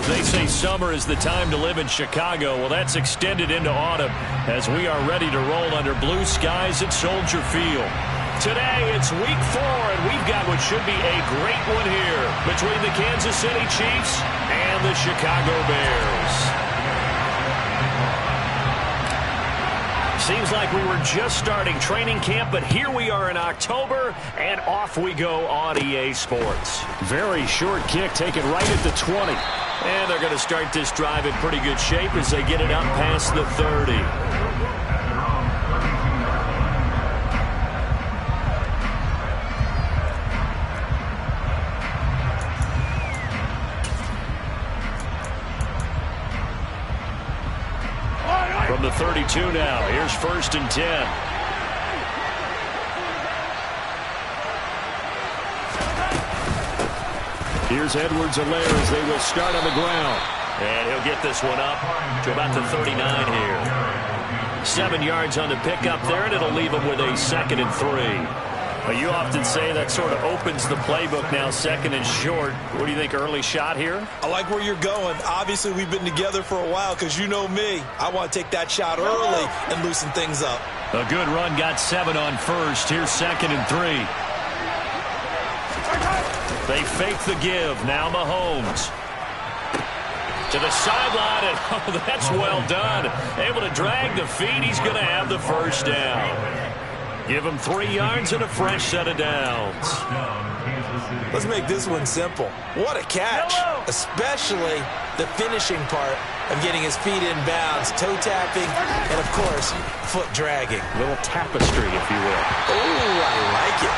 They say summer is the time to live in Chicago. Well, that's extended into autumn as we are ready to roll under blue skies at Soldier Field. Today, it's week 4, and we've got what should be a great one here between the Kansas City Chiefs and the Chicago Bears. Seems like we were just starting training camp, but here we are in October, and off we go on EA Sports. Very short kick, taken right at the 20. And they're going to start this drive in pretty good shape as they get it up past the 30. From the 32 now, here's 1st and 10. Here's Edwards-Helaire as they will start on the ground. And he'll get this one up to about the 39 here. 7 yards on the pickup there, and it'll leave him with a 2nd and 3. Well, you often say that sort of opens the playbook now, 2nd and short. What do you think, early shot here? I like where you're going. Obviously, we've been together for a while because you know me. I want to take that shot early and loosen things up. A good run, got 7 on 1st. Here's 2nd and 3. They fake the give. Now Mahomes. To the sideline, and oh, that's well done. Able to drag the feet. He's going to have the 1st down. Give him 3 yards and a fresh set of downs. Let's make this one simple. What a catch, especially the finishing part of getting his feet in bounds, toe tapping, and, of course, foot dragging. A little tapestry, if you will. Oh, I like it.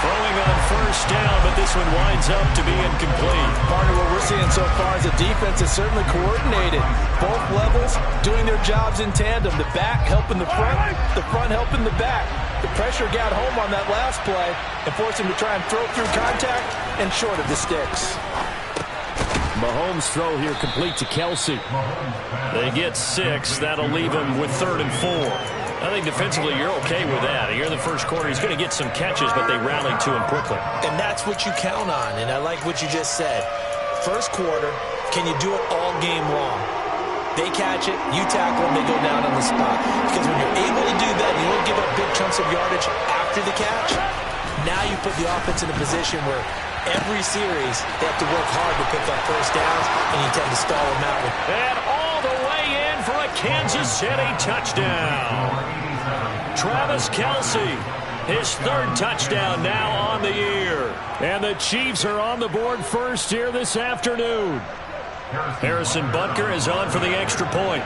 Throwing on 1st down, but this one winds up to be incomplete. Partner, what we're seeing so far is the defense is certainly coordinated. Both levels doing their jobs in tandem. The back helping the front helping the back. The pressure got home on that last play and forced him to try and throw through contact and short of the sticks. Mahomes' throw here complete to Kelsey. They get 6. That'll leave him with 3rd and 4. I think defensively you're okay with that. Here in the first quarter, he's going to get some catches, but they rallied to him quickly. And that's what you count on, and I like what you just said. First quarter, can you do it all game long? They catch it, you tackle them, they go down on the spot. Because when you're able to do that, you don't give up big chunks of yardage after the catch. Now you put the offense in a position where every series they have to work hard to pick up 1st downs, and you tend to stall them out. And all the way in for a Kansas City touchdown. Travis Kelce, his 3rd touchdown now on the year. And the Chiefs are on the board first here this afternoon. Harrison Butker is on for the extra point.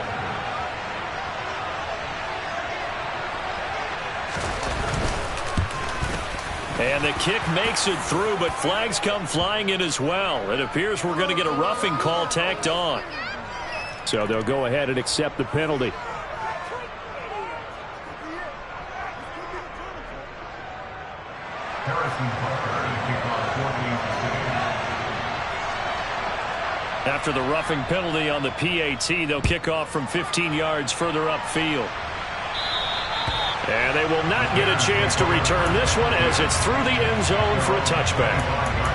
And the kick makes it through, but flags come flying in as well. It appears we're going to get a roughing call tacked on. So they'll go ahead and accept the penalty. After the roughing penalty on the PAT, they'll kick off from 15 yards further upfield. And they will not get a chance to return this one as it's through the end zone for a touchback.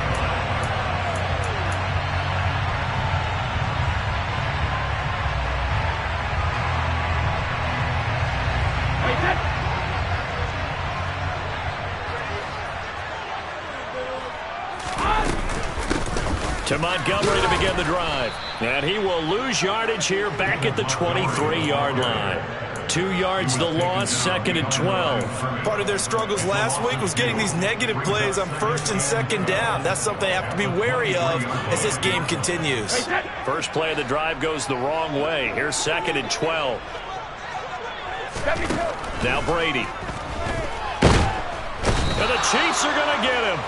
To Montgomery to begin the drive. And he will lose yardage here back at the 23-yard line. 2 yards the loss, 2nd and 12. Part of their struggles last week was getting these negative plays on 1st and 2nd down. That's something they have to be wary of as this game continues. First play of the drive goes the wrong way. Here's 2nd and 12. Now Brady. And the Chiefs are going to get him.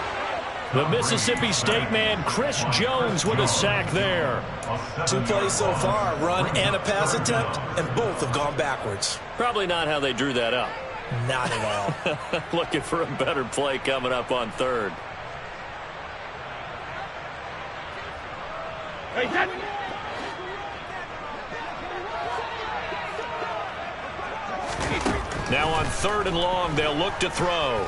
The Mississippi State man, Chris Jones, with a sack there. 2 plays so far, a run and a pass attempt, and both have gone backwards. Probably not how they drew that up. Not at all. Looking for a better play coming up on 3rd. Now on 3rd and long, they'll look to throw.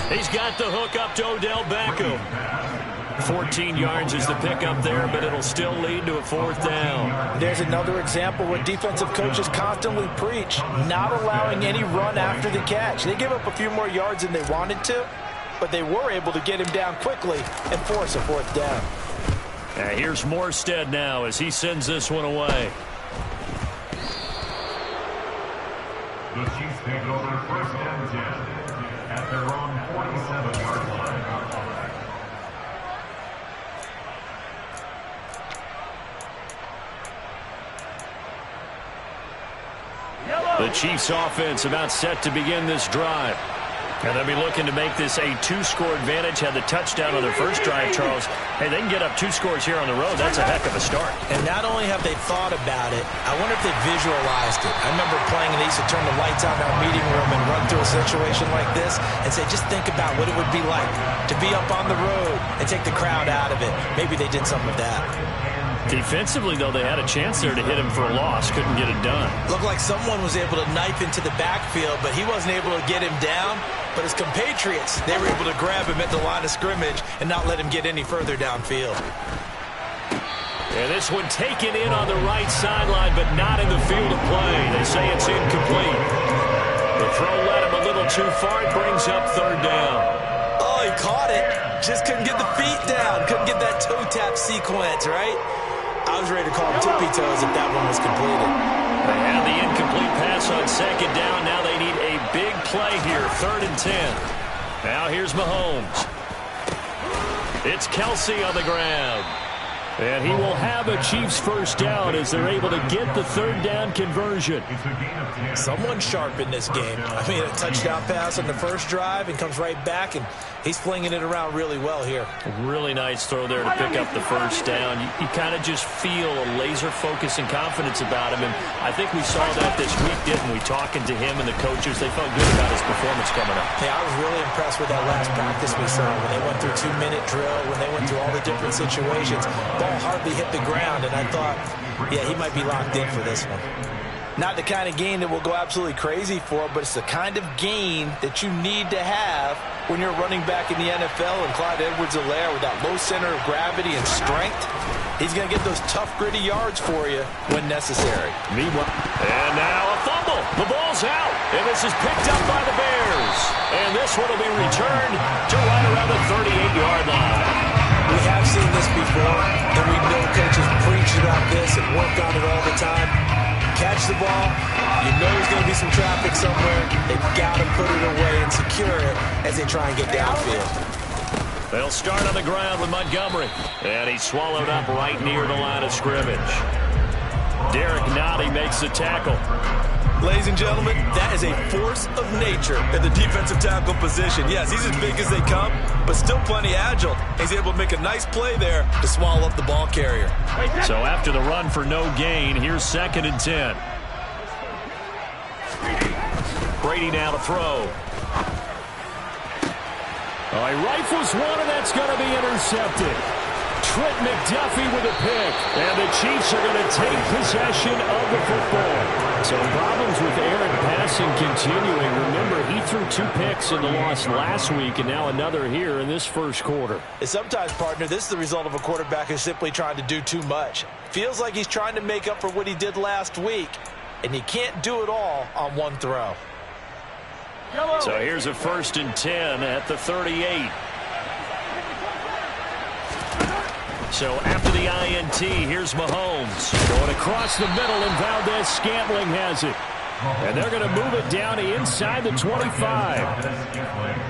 He's got the hook up to Odell Beckham. 14 yards is the pickup there, but it'll still lead to a 4th down. There's another example where defensive coaches constantly preach not allowing any run after the catch. They give up a few more yards than they wanted to, but they were able to get him down quickly and force a 4th down. Here's Morstead now as he sends this one away. The Chiefs take it over 1st and 10 at their own 47-yard line. The Chiefs offense about set to begin this drive. And they'll be looking to make this a 2-score advantage. Had the touchdown on their first drive, Charles. Hey, they can get up 2 scores here on the road. That's a heck of a start. And not only have they thought about it, I wonder if they visualized it. I remember playing and they used to turn the lights on in our meeting room and run through a situation like this and say, just think about what it would be like to be up on the road and take the crowd out of it. Maybe they did something with that. Defensively, though, they had a chance there to hit him for a loss. Couldn't get it done. Looked like someone was able to knife into the backfield, but he wasn't able to get him down. But his compatriots, they were able to grab him at the line of scrimmage and not let him get any further downfield. And this one taken in on the right sideline, but not in the field of play. They say it's incomplete. The throw led him a little too far. It brings up 3rd down. Oh, he caught it. Just couldn't get the feet down. Couldn't get that toe tap sequence, right? I was ready to call him tippy toes if that one was completed. They had the incomplete pass on 2nd down. Now they need a big play here, 3rd and 10. Now here's Mahomes. It's Kelsey on the ground. And he will have a Chiefs 1st down as they're able to get the 3rd down conversion. Someone sharp in this game. I mean, a touchdown pass on the first drive and comes right back, and he's flinging it around really well here. Really nice throw there to pick up the 1st down. You kind of just feel a laser focus and confidence about him, and I think we saw that this week, didn't we? Talking to him and the coaches, they felt good about his performance coming up. Yeah, I was really impressed with that last practice we saw when they went through 2-minute drill, when they went through all the different situations. Ball hardly hit the ground, and I thought, yeah, he might be locked in for this one. Not the kind of gain that we'll go absolutely crazy for, but it's the kind of gain that you need to have when you're running back in the NFL. And Clyde Edwards-Helaire, with that low center of gravity and strength, he's going to get those tough, gritty yards for you when necessary. Meanwhile, and now a fumble. The ball's out, and this is picked up by the Bears. And this one will be returned to right around the 38-yard line. We have seen this before, and we know coaches preach about this and work on it all the time. Catch the ball, you know there's going to be some traffic somewhere. They've got to put it away and secure it as they try and get downfield. They'll start on the ground with Montgomery, and he's swallowed up right near the line of scrimmage. Derek Nottie makes the tackle. Ladies and gentlemen, that is a force of nature at the defensive tackle position. Yes, he's as big as they come, but still plenty agile. He's able to make a nice play there to swallow up the ball carrier. So after the run for no gain, here's 2nd and 10. Brady now to throw. Oh, he rifles one, and that's going to be intercepted. Trent McDuffie with a pick, and the Chiefs are going to take possession of the football. So problems with Aaron passing continuing. Remember, he threw 2 picks in the loss last week, and now another here in this first quarter. And sometimes, partner, this is the result of a quarterback who's simply trying to do too much. Feels like he's trying to make up for what he did last week, and he can't do it all on one throw. So here's a 1st and 10 at the 38. So after the INT, here's Mahomes. Going across the middle, and Valdez-Scantling has it. And they're going to move it down to inside the 25.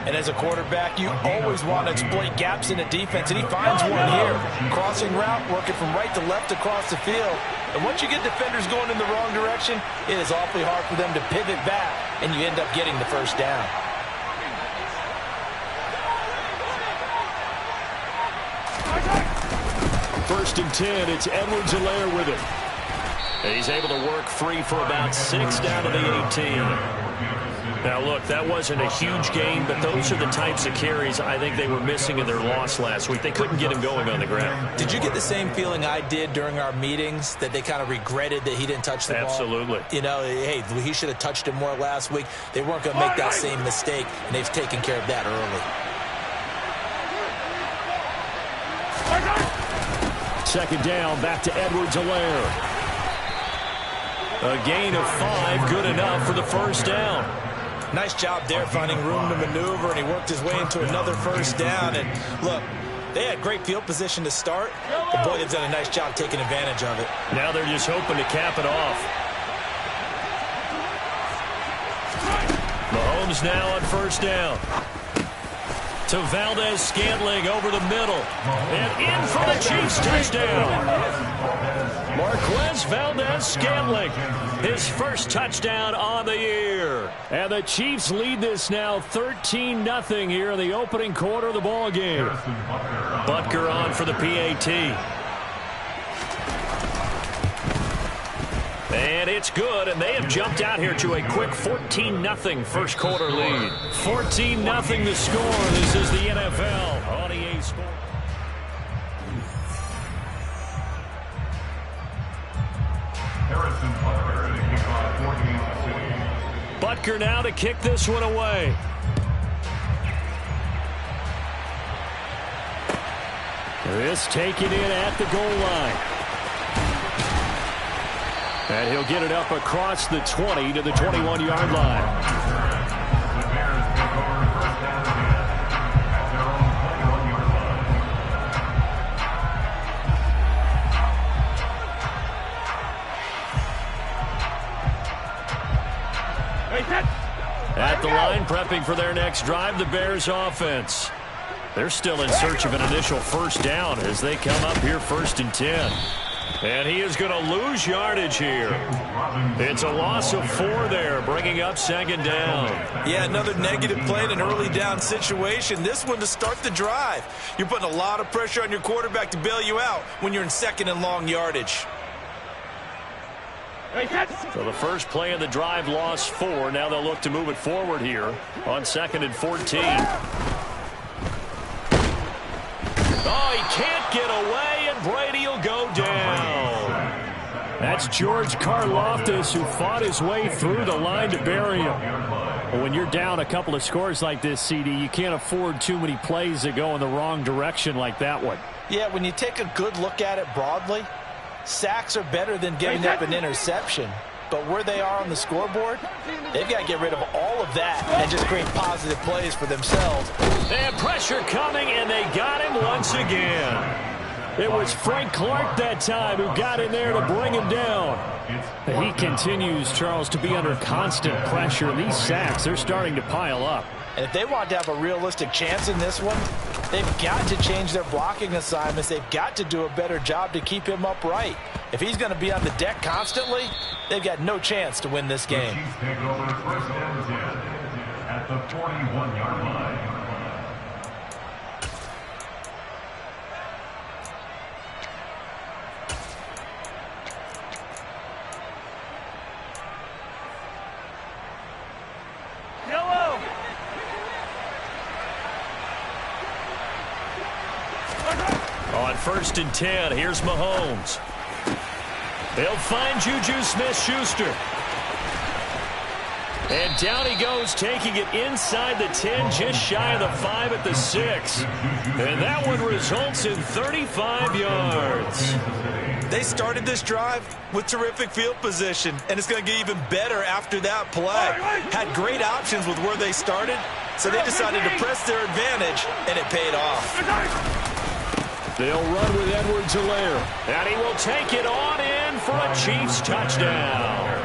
And as a quarterback, you always want to exploit gaps in the defense, and he finds one here. Crossing route, working from right to left across the field. And once you get defenders going in the wrong direction, it is awfully hard for them to pivot back, and you end up getting the 1st down. First and 10, it's Edwards-Helaire with it. And he's able to work free for about 6 down to the 18. Now, look, that wasn't a huge gain, but those are the types of carries I think they were missing in their loss last week. They couldn't get him going on the ground. Did you get the same feeling I did during our meetings, that they kind of regretted that he didn't touch the ball? Absolutely. You know, hey, he should have touched it more last week. They weren't going to make that same mistake, and they've taken care of that early. Second down, back to Edwards-Helaire. A gain of 5, good enough for the first down. Nice job there finding room to maneuver, and he worked his way into another first down. And look, they had great field position to start, but boy, they've done a nice job taking advantage of it. Now they're just hoping to cap it off. Mahomes now on first down. To Valdez-Scantling over the middle. And in for the Chiefs touchdown. Marquez Valdez-Scantling, his first touchdown on the year. And the Chiefs lead this now 13-0 here in the opening quarter of the ball game. Butker on for the PAT. And it's good, and they have jumped out here to a quick 14-0 first quarter lead. 14-0 the score. This is the NFL on EA Sports. Butker now to kick this one away. This taken in at the goal line. And he'll get it up across the 20 to the 21-yard line. At the line, prepping for their next drive, the Bears offense. They're still in search of an initial first down as they come up here 1st and 10. And he is going to lose yardage here. It's a loss of 4 there, bringing up second down. Yeah, another negative play in an early down situation. This one to start the drive. You're putting a lot of pressure on your quarterback to bail you out when you're in second and long yardage. So the first play of the drive lost 4. Now they'll look to move it forward here on 2nd and 14. Oh, he can't get away, and Brady will go down. That's George Karlaftis, who fought his way through the line to bury him. But when you're down a couple of scores like this, CD, you can't afford too many plays that go in the wrong direction like that one. Yeah, when you take a good look at it broadly, sacks are better than giving up an interception. But where they are on the scoreboard, they've got to get rid of all of that and just create positive plays for themselves. They have pressure coming, and they got him once again. It was Frank Clark that time who got in there to bring him down. He continues, Charles, to be under constant pressure. These sacks, they're starting to pile up. And if they want to have a realistic chance in this one, they've got to change their blocking assignments. They've got to do a better job to keep him upright. If he's going to be on the deck constantly, they've got no chance to win this game. The Chiefs take over 1st and 10 at the 41-yard line. On 1st and 10, here's Mahomes. They'll find Juju Smith-Schuster. And down he goes, taking it inside the 10, just shy of the 5 at the 6. And that one results in 35 yards. They started this drive with terrific field position, and it's going to get even better after that play. Had great options with where they started, so they decided to press their advantage, and it paid off. They'll run with Edwards-Helaire, and he will take it on in for a Chiefs touchdown.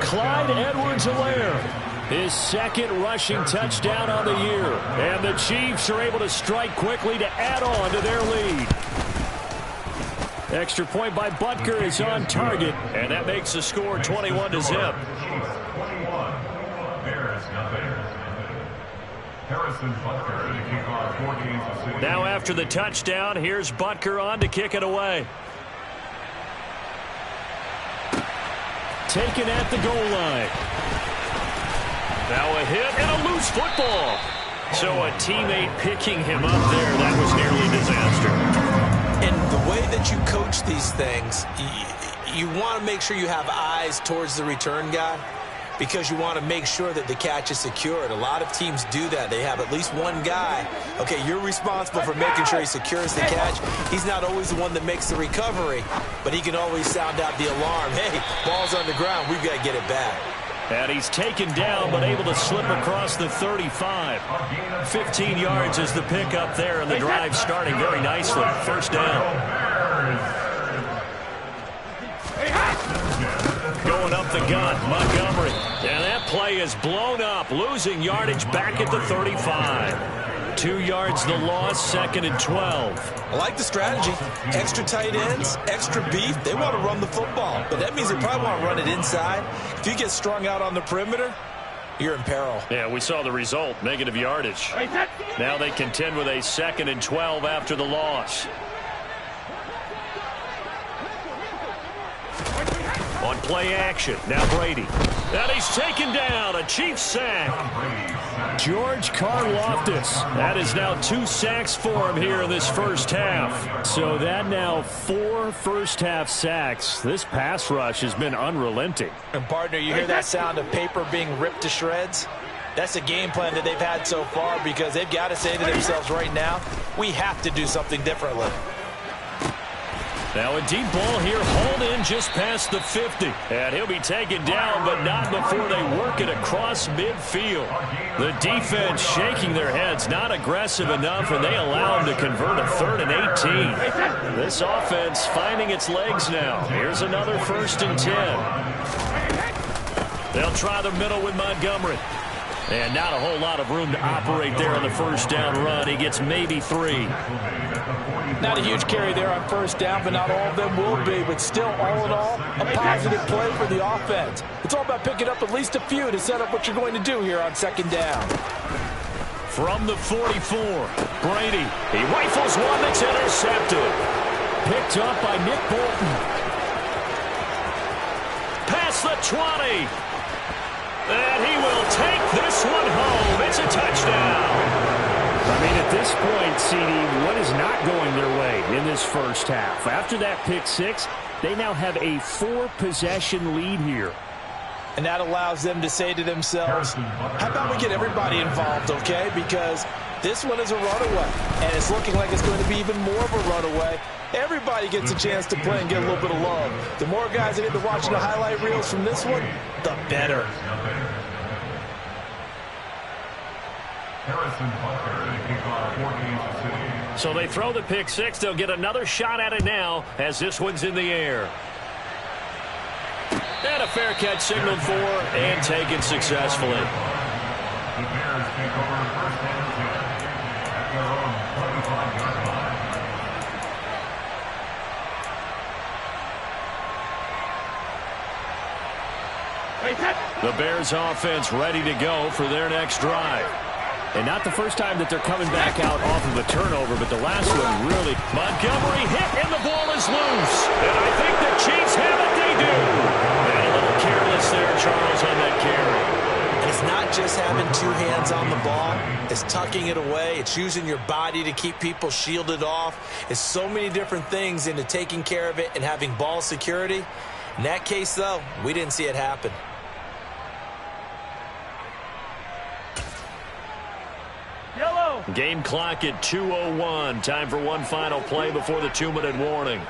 Clyde Edwards-Helaire, his second rushing touchdown on the year. And the Chiefs are able to strike quickly to add on to their lead. Extra point by Butker is on target, and that makes the score 21-0. Now after the touchdown, here's Butker on to kick it away. Taken at the goal line. Now a hit and a loose football. So a teammate picking him up there. That was nearly a disaster. And the way that you coach these things, you want to make sure you have eyes towards the return guy. because you want to make sure that the catch is secured. A lot of teams do that. They have at least one guy. Okay, you're responsible for making sure he secures the catch. He's not always the one that makes the recovery, but he can always sound out the alarm. Hey, ball's on the ground. We've got to get it back. And he's taken down, but able to slip across the 35. 15 yards is the pickup there, and the drive starting very nicely. First down. Going up the gut, Montgomery. And that play is blown up, losing yardage back at the 35. 2 yards the loss, 2nd and 12. I like the strategy. Extra tight ends, extra beef. They want to run the football, but that means they probably want to run it inside. If you get strung out on the perimeter, you're in peril. Yeah, we saw the result, negative yardage. Now they contend with a 2nd and 12 after the loss. On play action, now Brady. And he's taken down, a Chiefs sack. George Karlaftis. That is now 2 sacks for him here in this first half. So that now 4 first-half sacks. This pass rush has been unrelenting. And, partner, you hear that sound of paper being ripped to shreds? That's the game plan that they've had so far, because they've got to say to themselves right now, we have to do something differently. Now a deep ball here, hauled in just past the 50. And he'll be taken down, but not before they work it across midfield. The defense shaking their heads, not aggressive enough, and they allow him to convert a 3rd and 18. This offense finding its legs now. Here's another 1st and 10. They'll try the middle with Montgomery. And not a whole lot of room to operate there on the first down run. He gets maybe 3. Not a huge carry there on first down, but not all of them will be. But still, all in all, a positive play for the offense. It's all about picking up at least a few to set up what you're going to do here on 2nd down. From the 44, Brady. He rifles one that's intercepted. Picked up by Nick Bolton. Past the 20. And he will take this one home. It's a touchdown. I mean, at this point, CD, what is not going their way in this first half? After that pick 6, they now have a 4-possession lead here. And that allows them to say to themselves, how about we get everybody involved, okay? Because this one is a runaway, and it's looking like it's going to be even more of a runaway. Everybody gets a chance to play and get a little bit of love. The more guys that get to watching the highlight reels from this one, the better. So they throw the pick 6. They'll get another shot at it now as this one's in the air. And a fair catch signaled for and taken successfully. The Bears take over 1st and 10 at their own 25-yard line. The Bears offense ready to go for their next drive. And not the first time that they're coming back out off of a turnover, but the last one really. Montgomery hit, and the ball is loose. And I think the Chiefs have it. They do. And a little careless there, Charles, on that carry. And it's not just having 2 hands on the ball. It's tucking it away. It's using your body to keep people shielded off. It's so many different things into taking care of it and having ball security. In that case, though, we didn't see it happen. Game clock at 2:01. Time for one final play before the 2-minute warning.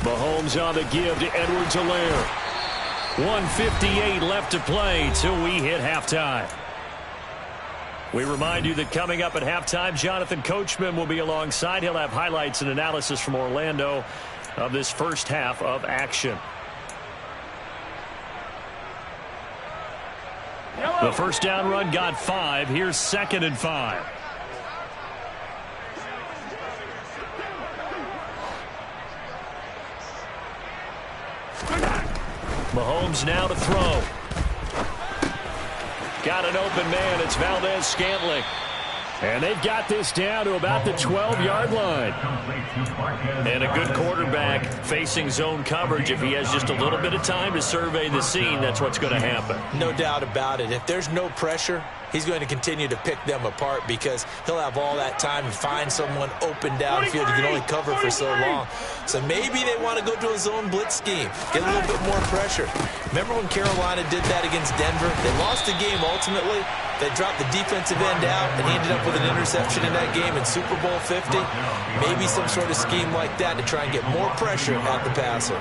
Mahomes on the give to Edwards-Helaire. 1:58 left to play till we hit halftime. We remind you that coming up at halftime, Jonathan Coachman will be alongside. He'll have highlights and analysis from Orlando of this first half of action. The first down run got 5. Here's 2nd and 5. Mahomes now to throw. Got an open man. It's Valdez-Scantling. And they've got this down to about the 12-yard line. And a good quarterback facing zone coverage. If he has just a little bit of time to survey the scene, that's what's going to happen. No doubt about it. If there's no pressure, he's going to continue to pick them apart because he'll have all that time to find someone open downfield. He can only cover for so long. So maybe they want to go to a zone blitz scheme, get a little bit more pressure. Remember when Carolina did that against Denver? They lost the game ultimately. They dropped the defensive end out, and he ended up with an interception in that game in Super Bowl 50. Maybe some sort of scheme like that to try and get more pressure at the passer.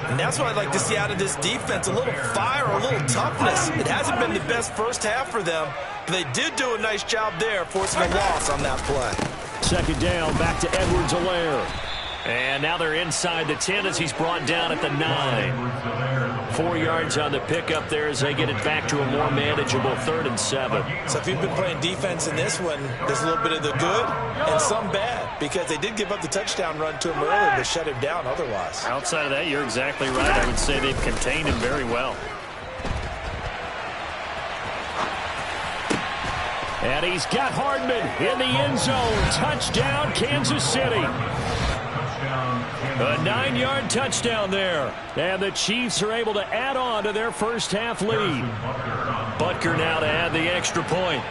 And that's what I'd like to see out of this defense, a little fire, a little toughness. It hasn't been the best first half for them, but they did do a nice job there, forcing a loss on that play. Second down, back to Edwards-Helaire. And now they're inside the 10 as he's brought down at the 9. 4 yards on the pickup there as they get it back to a more manageable 3rd and 7. So if you've been playing defense in this one, there's a little bit of the good and some bad because they did give up the touchdown run to him earlier but shut him down otherwise. Outside of that, you're exactly right. I would say they've contained him very well. And he's got Hardman in the end zone. Touchdown, Kansas City. A 9-yard touchdown there. And the Chiefs are able to add on to their first half lead. Butker now to add the extra point.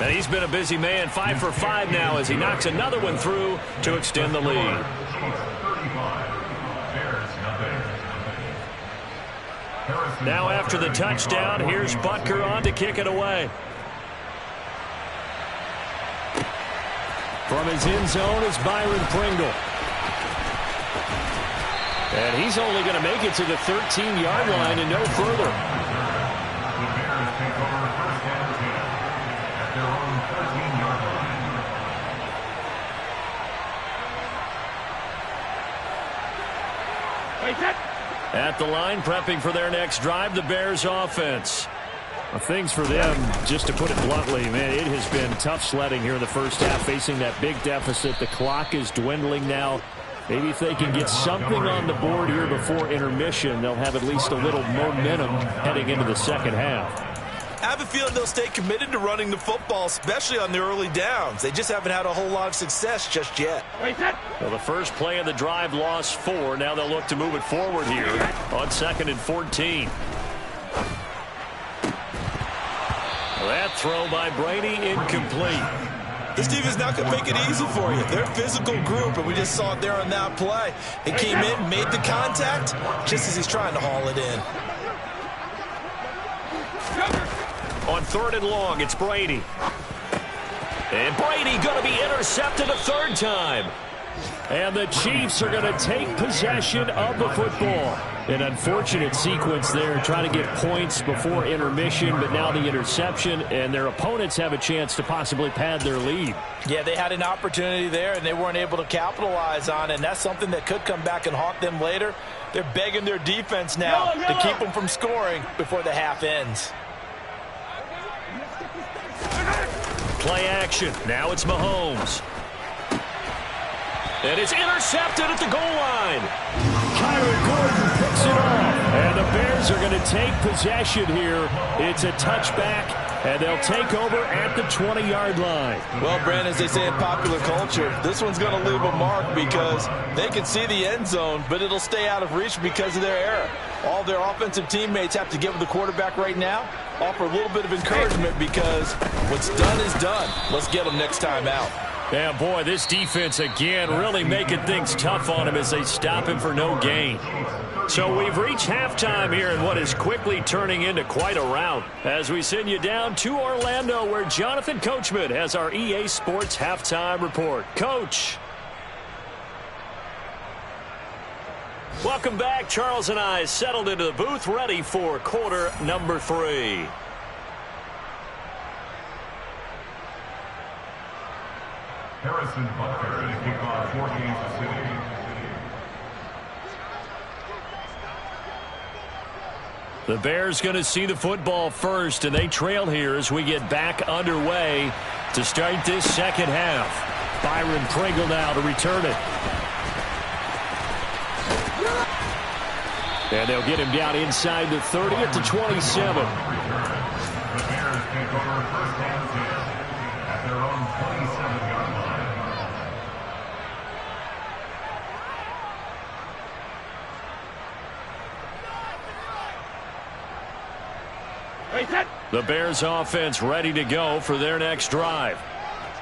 And he's been a busy man, 5 for 5 now as he knocks another one through to extend the lead. Now after the touchdown, here's Butker on to kick it away. From his end zone is Byron Pringle. And he's only going to make it to the 13-yard line and no further. The Bears take over first and 10 at their own 13-yard line. At the line, prepping for their next drive, the Bears offense. Well, things for them, just to put it bluntly, man, it has been tough sledding here in the first half, facing that big deficit. The clock is dwindling now. Maybe if they can get something on the board here before intermission, they'll have at least a little momentum heading into the second half. I have a feeling they'll stay committed to running the football, especially on the early downs. They just haven't had a whole lot of success just yet. Well, the first play of the drive lost 4. Now they'll look to move it forward here on 2nd and 14. That throw by Brady incomplete. This team is not going to make it easy for you. They're a physical group, and we just saw it there on that play. It came in, made the contact, just as he's trying to haul it in. On 3rd and long, it's Brady. And Brady going to be intercepted a 3rd time. And the Chiefs are going to take possession of the football. An unfortunate sequence there, trying to get points before intermission, but now the interception, and their opponents have a chance to possibly pad their lead. Yeah, they had an opportunity there, and they weren't able to capitalize on it, and that's something that could come back and haunt them later. They're begging their defense now to keep them from scoring before the half ends. Play action. Now it's Mahomes. And it's intercepted at the goal line. Kyron Gordon picks it off. And the Bears are going to take possession here. It's a touchback, and they'll take over at the 20-yard line. Well, Brandon, as they say in popular culture, this one's going to leave a mark because they can see the end zone, but it'll stay out of reach because of their error. All their offensive teammates have to give the quarterback right now, offer a little bit of encouragement because what's done is done. Let's get them next time out. Yeah, boy, this defense again really making things tough on him as they stop him for no gain. So we've reached halftime here in what is quickly turning into quite a rout as we send you down to Orlando where Jonathan Coachman has our EA Sports Halftime Report. Coach. Welcome back. Charles and I settled into the booth ready for quarter number 3. Harrison Butker to kick off for Kansas City. The Bears going to see the football first, and they trail here as we get back underway to start this second half. Byron Pringle now to return it. And they'll get him down inside the 30 at the 27. The Bears take over first and 10 at their own 27-yard line. The Bears offense ready to go for their next drive.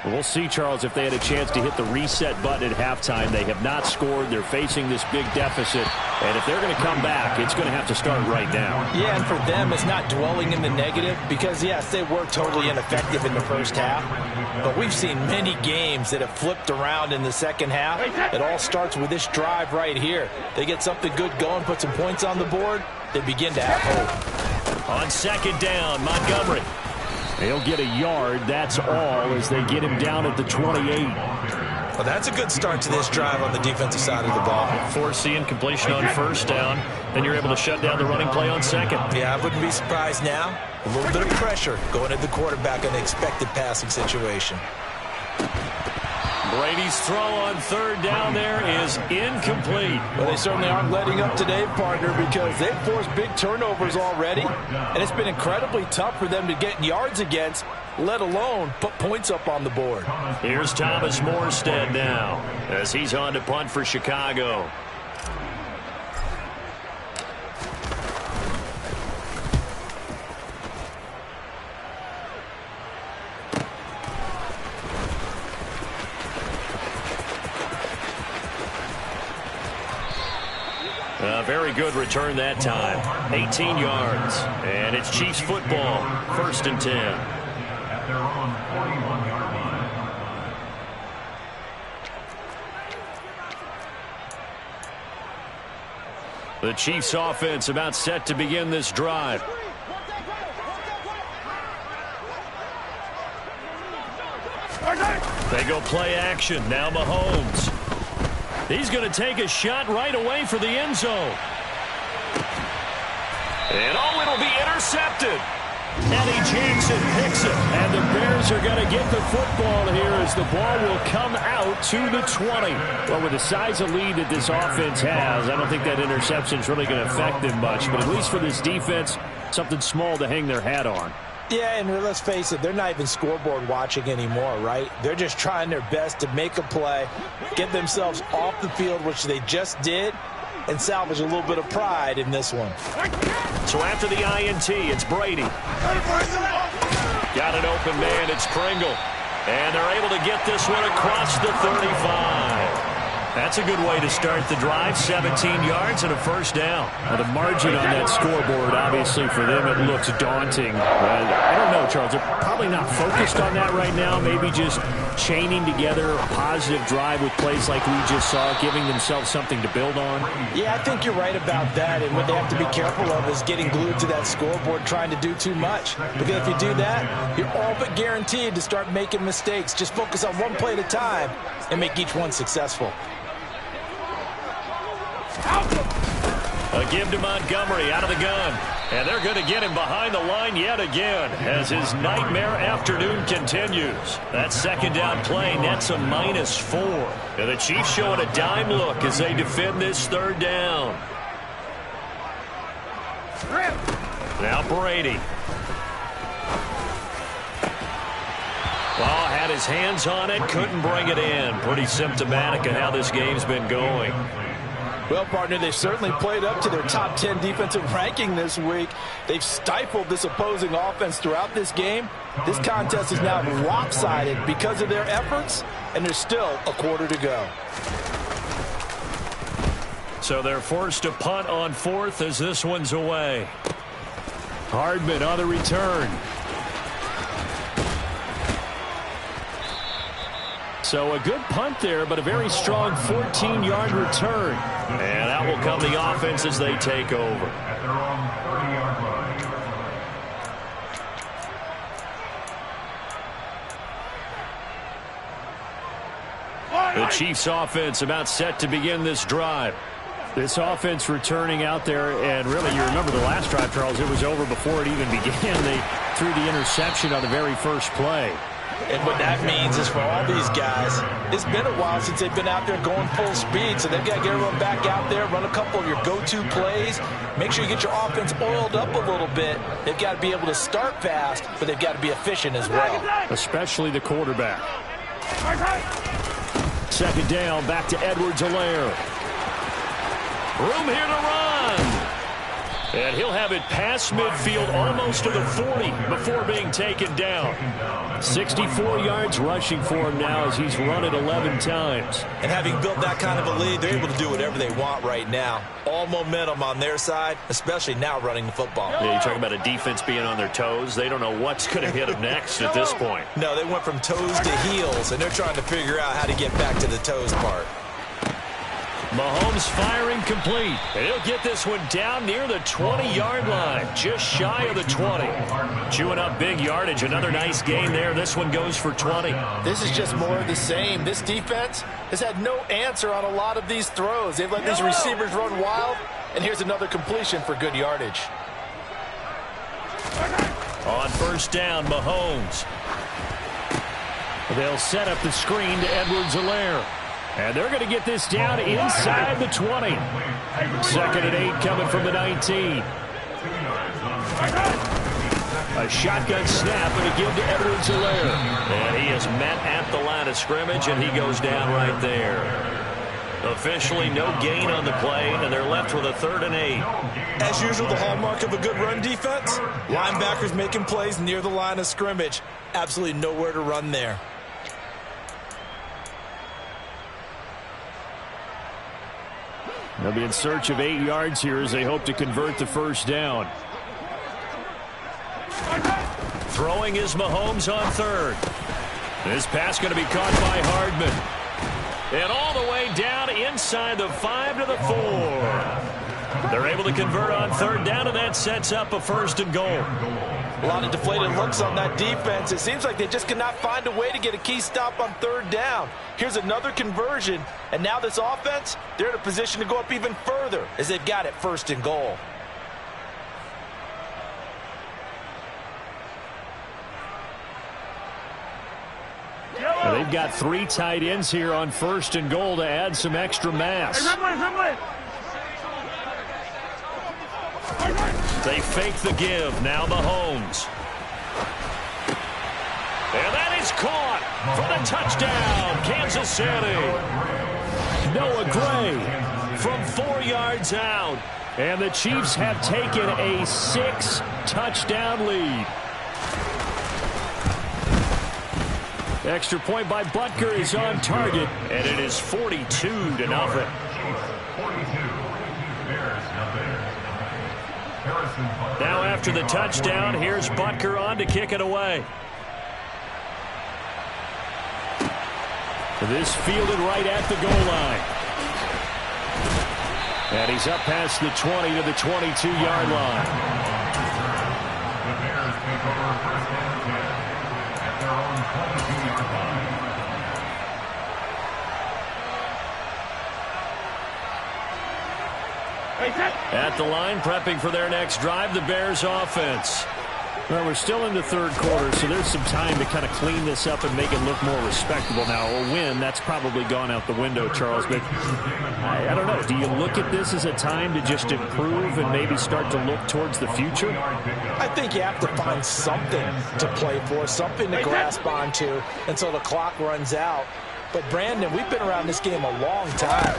We'll see, Charles, if they had a chance to hit the reset button at halftime. They have not scored. They're facing this big deficit. And if they're going to come back, it's going to have to start right now. Yeah, and for them, it's not dwelling in the negative because, yes, they were totally ineffective in the first half. But we've seen many games that have flipped around in the second half. It all starts with this drive right here. They get something good going, put some points on the board, they begin to have hope. On second down, Montgomery. They'll get a yard, that's all, as they get him down at the 28. Well, that's a good start to this drive on the defensive side of the ball. Force the incompletion on first down. Then you're able to shut down the running play on second. Yeah, I wouldn't be surprised now. A little bit of pressure going at the quarterback in an expected passing situation. Brady's throw on third down there is incomplete. Well, they certainly aren't letting up today, partner, because they've forced big turnovers already, and it's been incredibly tough for them to get yards against, let alone put points up on the board. Here's Thomas Morstead now as he's on to punt for Chicago. A very good return that time. 18 yards. And it's Chiefs football. 1st and 10. At their own 41-yard line. The Chiefs offense about set to begin this drive. They go play action. Now Mahomes. He's going to take a shot right away for the end zone. And oh, it'll be intercepted. Eddie Jackson picks it. And the Bears are going to get the football here as the ball will come out to the 20. Well, with the size of lead that this offense has, I don't think that interception is really going to affect them much. But at least for this defense, something small to hang their hat on. Yeah, and let's face it, they're not even scoreboard watching anymore, right? They're just trying their best to make a play, get themselves off the field, which they just did, and salvage a little bit of pride in this one. So after the INT, it's Brady. Got an open man, it's Pringle. And they're able to get this one across the 35. That's a good way to start the drive. 17 yards and a first down. Well, the margin on that scoreboard, obviously, for them, it looks daunting. I don't know, Charles. They're probably not focused on that right now. Maybe just chaining together a positive drive with plays like we just saw, giving themselves something to build on. Yeah, I think you're right about that. And what they have to be careful of is getting glued to that scoreboard, trying to do too much. Because if you do that, you're all but guaranteed to start making mistakes. Just focus on one play at a time and make each one successful. A give to Montgomery out of the gun. And they're going to get him behind the line yet again as his nightmare afternoon continues. That second down play nets a -4. And the Chiefs showing a dime look as they defend this third down. Now Brady. Well, had his hands on it, couldn't bring it in. Pretty symptomatic of how this game's been going. Well, partner, they've certainly played up to their top 10 defensive ranking this week. They've stifled this opposing offense throughout this game. This contest is now lopsided because of their efforts, and there's still a quarter to go. So they're forced to punt on 4th as this one's away. Hardman on the return. So a good punt there, but a very strong 14-yard return. And out will come the offense as they take over. At their own 30-yard line. The Chiefs offense about set to begin this drive. This offense returning out there, and really, you remember the last drive, Charles, it was over before it even began. They threw the interception on the very first play. And what that means is for all these guys, it's been a while since they've been out there going full speed, so they've got to get everyone back out there, run a couple of your go-to plays, make sure you get your offense oiled up a little bit. They've got to be able to start fast, but they've got to be efficient as well. Especially the quarterback. Second down, back to Edwards-Helaire. Room here to run. And he'll have it past midfield almost to the 40 before being taken down. 64 yards rushing for him now as he's run it 11 times. And having built that kind of a lead, they're able to do whatever they want right now. All momentum on their side, especially now running the football. Yeah, you're talking about a defense being on their toes. They don't know what's going to hit them next at this point. No, they went from toes to heels, and they're trying to figure out how to get back to the toes part. Mahomes firing complete. And he'll get this one down near the 20-yard line, just shy of the 20. Chewing up big yardage. Another nice gain there. This one goes for 20. This is just more of the same. This defense has had no answer on a lot of these throws. They've let these receivers run wild, and here's another completion for good yardage. On first down, Mahomes. They'll set up the screen to Edwards-Helaire. And they're going to get this down inside the 20. 2nd and 8 coming from the 19. A shotgun snap and a give to Edwards-Helaire. And he is met at the line of scrimmage, and he goes down right there. Officially no gain on the play, and they're left with a 3rd and 8. As usual, the hallmark of a good run defense, linebackers making plays near the line of scrimmage. Absolutely nowhere to run there. They'll be in search of 8 yards here as they hope to convert the first down. Throwing is Mahomes on 3rd. This pass going to be caught by Hardman. And all the way down inside the 5 to the 4. They're able to convert on 3rd down, and that sets up a 1st and goal. A lot of deflated looks on that defense. It seems like they just cannot find a way to get a key stop on 3rd down. Here's another conversion, and now this offense, they're in a position to go up even further as they've got it 1st and goal. Now they've got 3 tight ends here on 1st and goal to add some extra mass. They fake the give. Now Mahomes. And that is caught for the touchdown, Kansas City. Noah Gray From 4 yards out. And the Chiefs have taken a 6-touchdown lead. Extra point by Butker is on target. And it is 42-0. Now after the touchdown, here's Butker on to kick it away. This fielded right at the goal line. And he's up past the 20 to the 22-yard line. The Bears take over 1st and 10 at their own 22-yard line. At the line, prepping for their next drive, the Bears offense. Well, we're still in the 3rd quarter, so there's some time to kind of clean this up and make it look more respectable. Now, a win, that's probably gone out the window, Charles, but I don't know. Do you look at this as a time to just improve and maybe start to look towards the future? I think you have to find something to play for, something to grasp onto until the clock runs out. But, Brandon, we've been around this game a long time.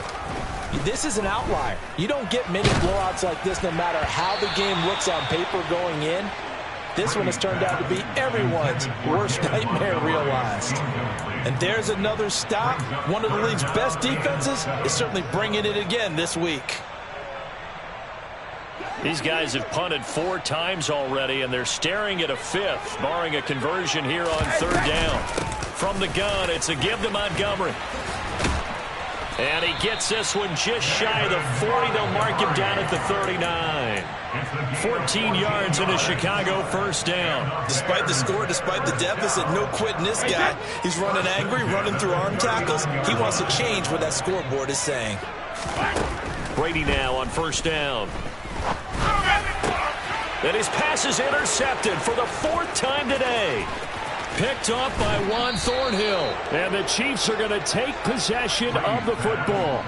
This is an outlier. You don't get many blowouts like this no matter how the game looks on paper going in. This one has turned out to be everyone's worst nightmare realized. And there's another stop. One of the league's best defenses is certainly bringing it again this week. These guys have punted 4 times already, and they're staring at a 5th, barring a conversion here on 3rd down. From the gun, it's a give to Montgomery. And he gets this one just shy of the 40. They'll mark him down at the 39. 14 yards in a Chicago 1st down. Despite the score, despite the deficit, no quitting this guy. He's running angry, running through arm tackles. He wants to change what that scoreboard is saying. Brady now on 1st down. And his pass is intercepted for the 4th time today. Picked off by Juan Thornhill. And the Chiefs are going to take possession of the football.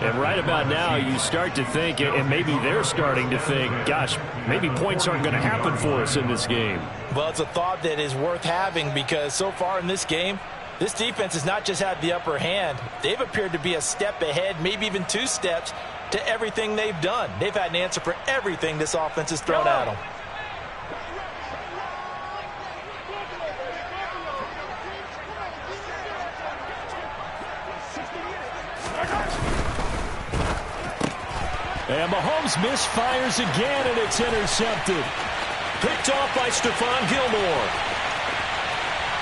And right about now, you start to think, and maybe they're starting to think, gosh, maybe points aren't going to happen for us in this game. Well, it's a thought that is worth having because so far in this game, this defense has not just had the upper hand. They've appeared to be a step ahead, maybe even 2 steps, to everything they've done. They've had an answer for everything this offense has thrown at them. And Mahomes misfires again, and it's intercepted. Picked off by Stephon Gilmore.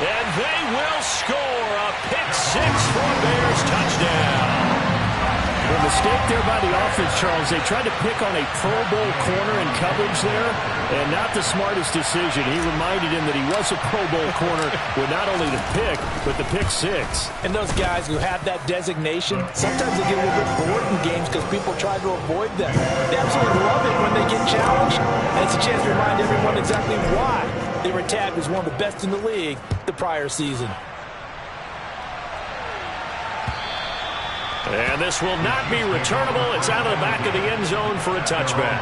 And they will score a pick-6 for a Bears touchdown. The mistake there by the offense, Charles, they tried to pick on a Pro Bowl corner in coverage there, and not the smartest decision. He reminded him that he was a Pro Bowl corner with not only the pick, but the pick-6. And those guys who have that designation, sometimes they get a little bit bored in games because people try to avoid them. They absolutely love it when they get challenged, and it's a chance to remind everyone exactly why they were tagged as one of the best in the league the prior season. And this will not be returnable. It's out of the back of the end zone for a touchback.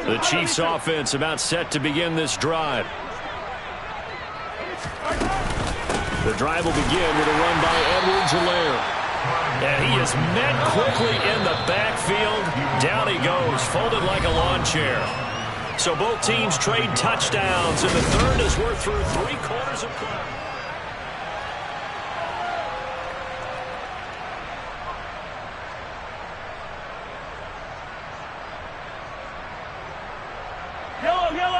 The Chiefs offense about set to begin this drive. The drive will begin with a run by Edwards-Helaire. And he is met quickly in the backfield. Down he goes, folded like a lawn chair. So both teams trade touchdowns, and the third as we're through 3/4 of play.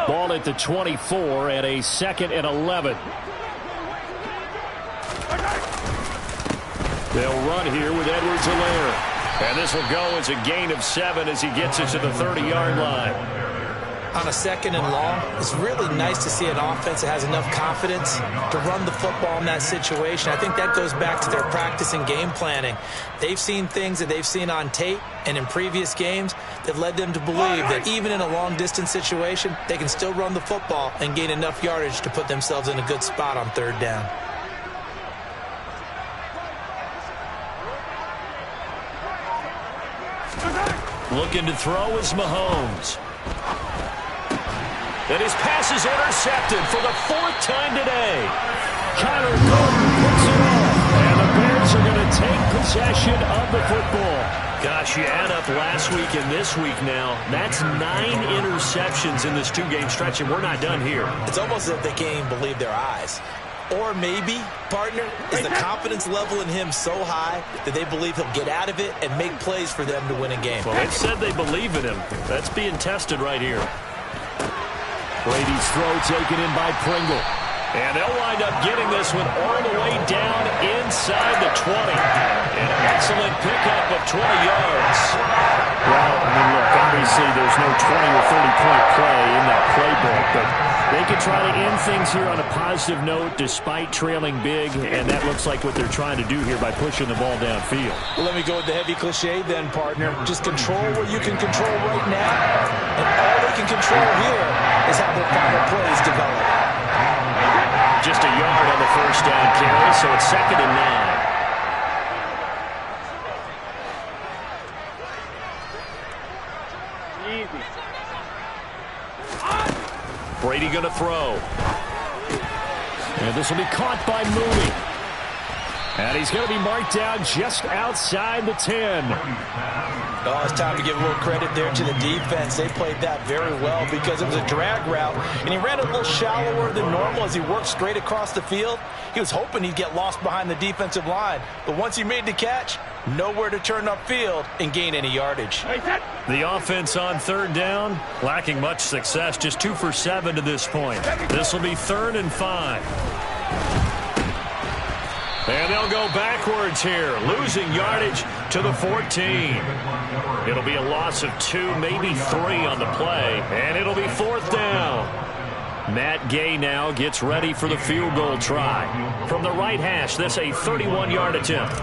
Ball at the 24 and a 2nd and 11. They'll run here with Edwards-Helaire. And this will go as a gain of 7 as he gets it to the 30-yard line. On a 2nd and long, it's really nice to see an offense that has enough confidence to run the football in that situation. I think that goes back to their practice and game planning. They've seen things that they've seen on tape and in previous games that led them to believe that even in a long-distance situation, they can still run the football and gain enough yardage to put themselves in a good spot on 3rd down. Looking to throw is Mahomes. And his pass is intercepted for the 4th time today. Kyler Gordon puts it off. And the Bears are going to take possession of the football. Gosh, you add up last week and this week now. That's 9 interceptions in this 2-game stretch, and we're not done here. It's almost as if they can't even believe their eyes. Or maybe, partner, is the confidence level in him so high that they believe he'll get out of it and make plays for them to win a game. Well, they've said they believe in him. That's being tested right here. Brady's throw taken in by Pringle. And they'll wind up getting this one all the way down inside the 20. An excellent pickup of 20 yards. Well, I mean, look, obviously there's no 20 or 30-point play in that playbook, but they could try to end things here on a positive note despite trailing big, and that looks like what they're trying to do here by pushing the ball downfield. Well, let me go with the heavy cliche then, partner. Just control what you can control right now, and all they can control here is how their final plays develop. Just a yard on the 1st down carry, so it's 2nd and 9. Brady going to throw. And this will be caught by Mooney. And he's going to be marked down just outside the 10. Oh, it's time to give a little credit there to the defense. They played that very well because it was a drag route, and he ran a little shallower than normal as he worked straight across the field. He was hoping he'd get lost behind the defensive line, but once he made the catch, nowhere to turn upfield and gain any yardage. The offense on 3rd down, lacking much success, just 2 for 7 to this point. This will be 3rd and 5. And they'll go backwards here, losing yardage to the 14. It'll be a loss of 2, maybe 3 on the play, and it'll be 4th down. Matt Gay now gets ready for the field goal try. From the right hash, this a 31-yard attempt.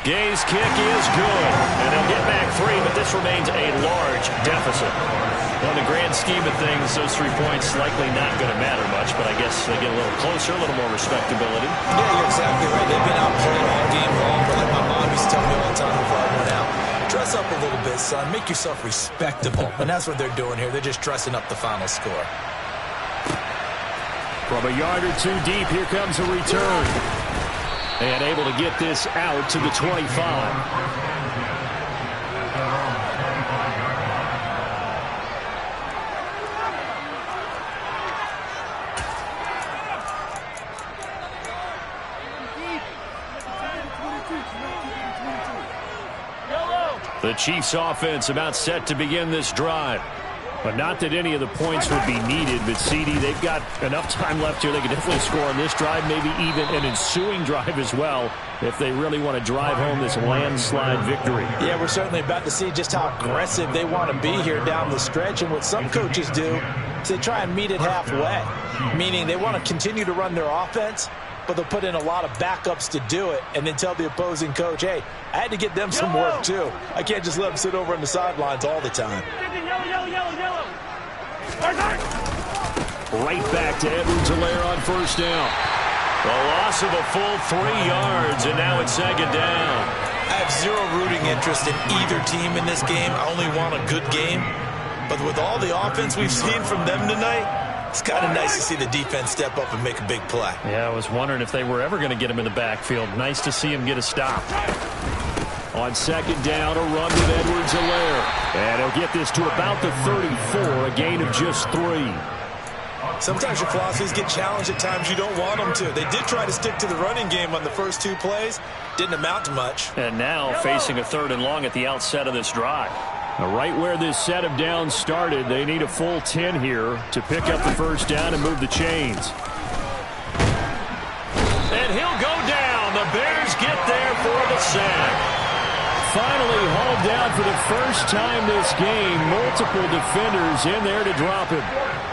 Gay's kick is good, and they'll get back 3, but this remains a large deficit. Well, in the grand scheme of things, those 3 points likely not going to matter much, but I guess they get a little closer, a little more respectability. Yeah, you're exactly right. They've been outplayed all game long, but like my mom used to tell me all the time before I went out, dress up a little bit, son. Make yourself respectable. And that's what they're doing here. They're just dressing up the final score. From a yard or two deep, here comes a return. And able to get this out to the 25. The Chiefs offense about set to begin this drive. But not that any of the points would be needed. But, CD, they've got enough time left here. They can definitely score on this drive, maybe even an ensuing drive as well, if they really want to drive home this landslide victory. Yeah, we're certainly about to see just how aggressive they want to be here down the stretch. And what some coaches do is they try and meet it halfway, meaning they want to continue to run their offense, but they'll put in a lot of backups to do it and then tell the opposing coach, hey, I had to get them some work too. I can't just let them sit over on the sidelines all the time. Right back to Edwards-Helaire on first down. The loss of a full 3 yards, and now it's second down. I have zero rooting interest in either team in this game. I only want a good game. But with all the offense we've seen from them tonight, it's kind of nice to see the defense step up and make a big play. Yeah, I was wondering if they were ever going to get him in the backfield. Nice to see him get a stop. On second down, a run with Edwards-Helaire. And he'll get this to about the 34, a gain of just 3. Sometimes your philosophies get challenged at times you don't want them to. They did try to stick to the running game on the first 2 plays. Didn't amount to much. And now facing a 3rd and long at the outset of this drive. Now, right where this set of downs started, they need a full 10 here to pick up the first down and move the chains. And he'll go down. The Bears get there for the sack. Finally hauled down for the first time this game. Multiple defenders in there to drop him.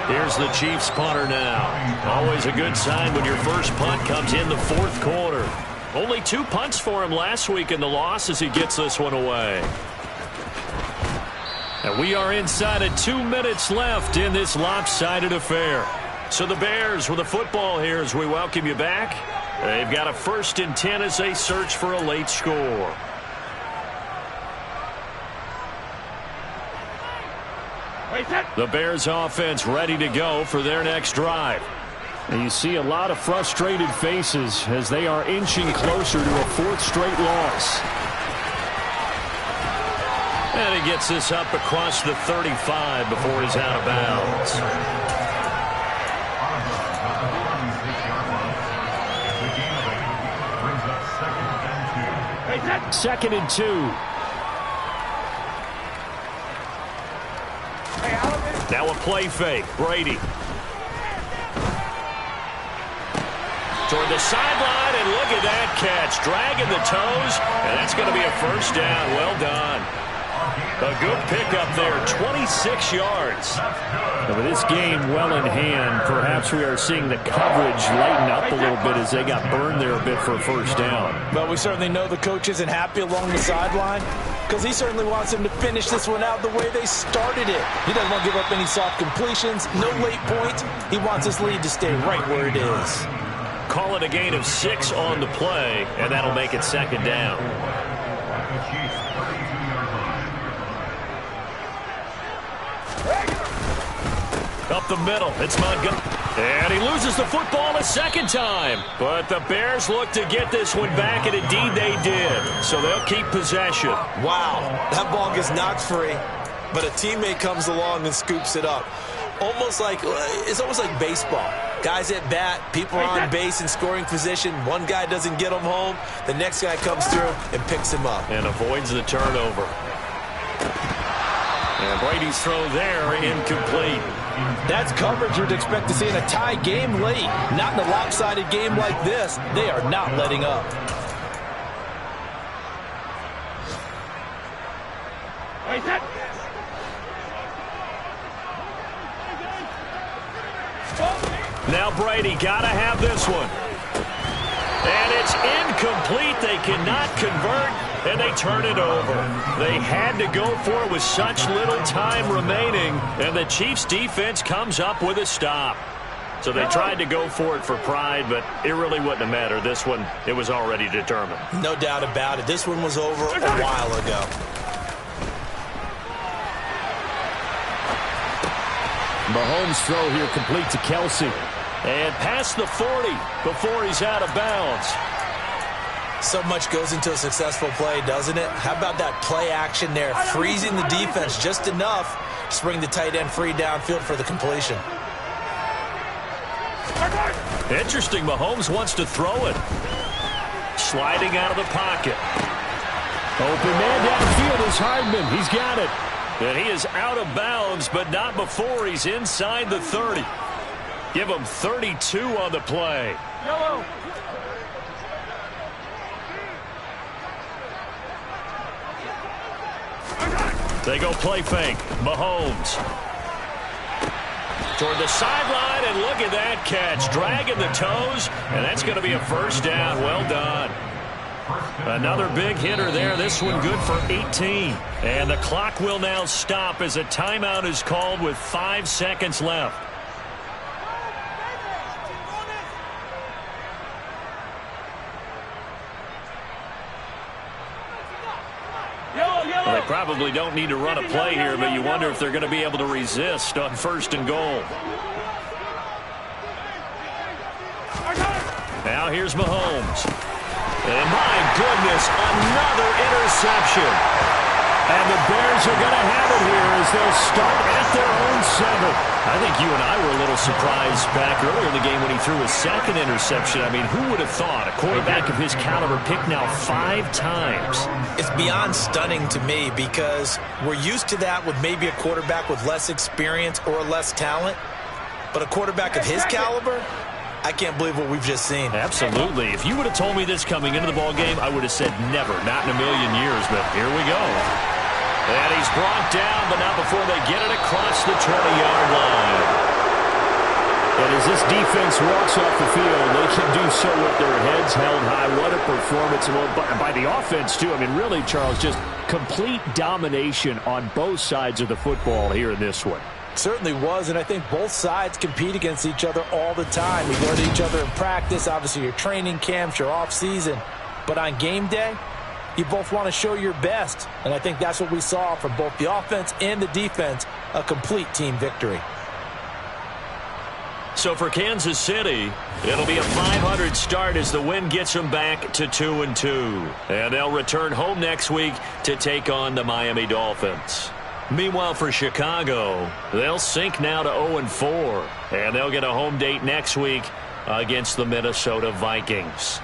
Here's the Chiefs punter now. Always a good sign when your first punt comes in the 4th quarter. Only 2 punts for him last week in the loss as he gets this one away. And we are inside of 2 minutes left in this lopsided affair. So the Bears with the football here as we welcome you back. They've got a 1st and 10 as they search for a late score. The Bears offense ready to go for their next drive. And you see a lot of frustrated faces as they are inching closer to a 4th straight loss. And he gets this up across the 35 before he's out of bounds. Second and 2. Now a play fake. Brady. Toward the sideline, and look at that catch. Dragging the toes, and that's going to be a first down. Well done. A good pickup there, 26 yards. With this game well in hand, perhaps we are seeing the coverage lighten up a little bit as they got burned there a bit for a first down. But we certainly know the coach isn't happy along the sideline because he certainly wants them to finish this one out the way they started it. He doesn't want to give up any soft completions, no late points. He wants his lead to stay right where it is. Call it a gain of 6 on the play, and that'll make it second down. Up the middle, it's Montgomery. And he loses the football a second time. But the Bears look to get this one back, and indeed they did. So they'll keep possession. Wow, that ball gets knocked free, but a teammate comes along and scoops it up. It's almost like baseball. Guys at bat, people are on base in scoring position. One guy doesn't get him home. The next guy comes through and picks him up. And avoids the turnover. And Brady's throw there incomplete. That's coverage you'd expect to see in a tie game late. Not in a lopsided game like this. They are not letting up. Now Brady got to have this one. And it's incomplete. They cannot convert. and they turn it over. They had to go for it with such little time remaining, and the Chiefs defense comes up with a stop. So they tried to go for it for pride, but it really wouldn't have mattered. This one, it was already determined. No doubt about it. This one was over a while ago. Mahomes' throw here complete to Kelsey. And past the 40 before he's out of bounds. So much goes into a successful play, doesn't it? How about that play action there, freezing the defense just enough to bring the tight end free downfield for the completion. Interesting, Mahomes wants to throw it. Sliding out of the pocket. Open man downfield is Hardman. He's got it. And he is out of bounds, but not before he's inside the 30. Give him 32 on the play. Yellow. They go play fake. Mahomes. Toward the sideline, and look at that catch. Dragging the toes, and that's going to be a first down. Well done. Another big hitter there. This one good for 18. And the clock will now stop as a timeout is called with 5 seconds left. Well, they probably don't need to run a play here, but you wonder if they're going to be able to resist on 1st and goal. Now here's Mahomes. And my goodness, another interception. And the Bears are going to have it here as they'll start at their own 7. I think you and I were a little surprised back earlier in the game when he threw his 2nd interception. I mean, who would have thought a quarterback of his caliber picked now 5 times? It's beyond stunning to me because we're used to that with maybe a quarterback with less experience or less talent. But a quarterback of his caliber, I can't believe what we've just seen. Absolutely. If you would have told me this coming into the ball game, I would have said never, not in a million years. But here we go. And he's brought down, but not before they get it across the 20-yard line. And as this defense walks off the field, they can do so with their heads held high. What a performance. Well, by the offense, too. I mean, really, Charles, just complete domination on both sides of the football here in this one. Certainly was, and I think both sides compete against each other all the time. We go to each other in practice, obviously your training camps, your off-season. But on game day, you both want to show your best, and I think that's what we saw from both the offense and the defense, a complete team victory. So for Kansas City, it'll be a 500 start as the win gets them back to 2-2. And they'll return home next week to take on the Miami Dolphins. Meanwhile, for Chicago, they'll sink now to 0-4, and they'll get a home date next week against the Minnesota Vikings.